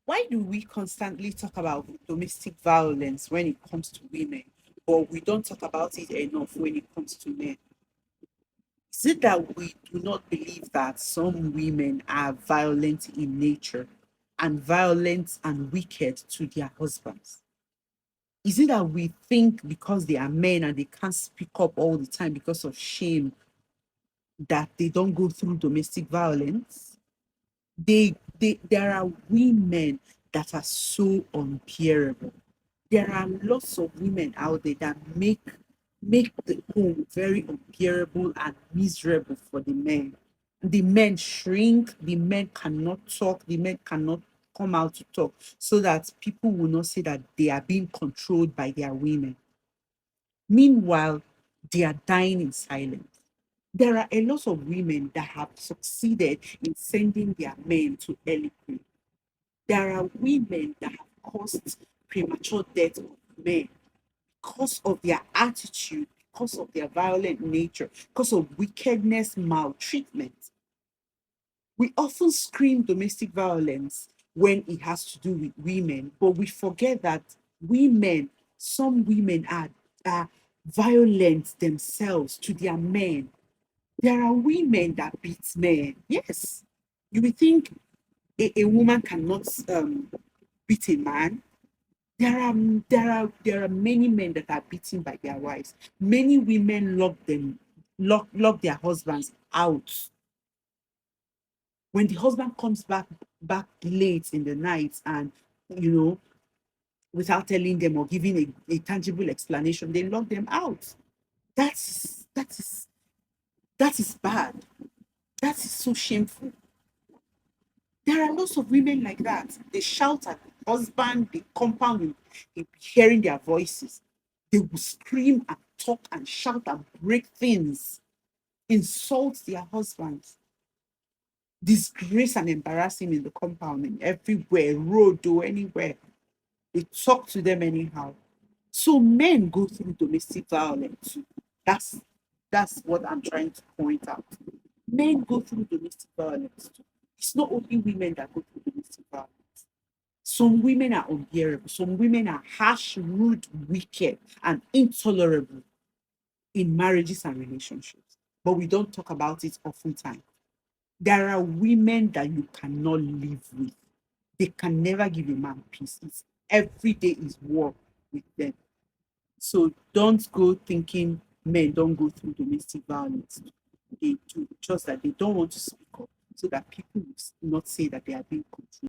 Why do we constantly talk about domestic violence when it comes to women, but we don't talk about it enough when it comes to men? Is it that we do not believe that some women are violent in nature and violent and wicked to their husbands? Is it that we think because they are men and they can't speak up all the time because of shame that they don't go through domestic violence? There are women that are so unbearable. There are lots of women out there that make the home very unbearable and miserable for the men. The men shrink, the men cannot talk, the men cannot come out to talk so that people will not say that they are being controlled by their women. Meanwhile, they are dying in silence. There are a lot of women that have succeeded in sending their men to early grave. There are women that have caused premature death of men because of their attitude, because of their violent nature, because of wickedness, maltreatment. We often scream domestic violence when it has to do with women, but we forget that women, some women are violent themselves to their men. There are women that beat men. Yes. You would think a woman cannot beat a man. There are many men that are beaten by their wives. Many women lock their husbands out. When the husband comes back late in the night and you know, without telling them or giving a tangible explanation, they lock them out. That is bad. That is so shameful. There are lots of women like that. They shout at the husband, the compound will be hearing their voices. They will scream and talk and shout and break things, insult their husbands, disgrace and embarrass him in the compound and everywhere, road or anywhere. They talk to them anyhow. So men go through domestic violence too. That's that's what I'm trying to point out. Men go through domestic violence too. It's not only women that go through domestic violence. Some women are unbearable. Some women are harsh, rude, wicked, and intolerable in marriages and relationships. But we don't talk about it oftentimes. There are women that you cannot live with. They can never give a man peace. It's every day is war with them. So don't go thinking men don't go through domestic violence. They do, just that they don't want to speak up so that people will not say that they are being controlled.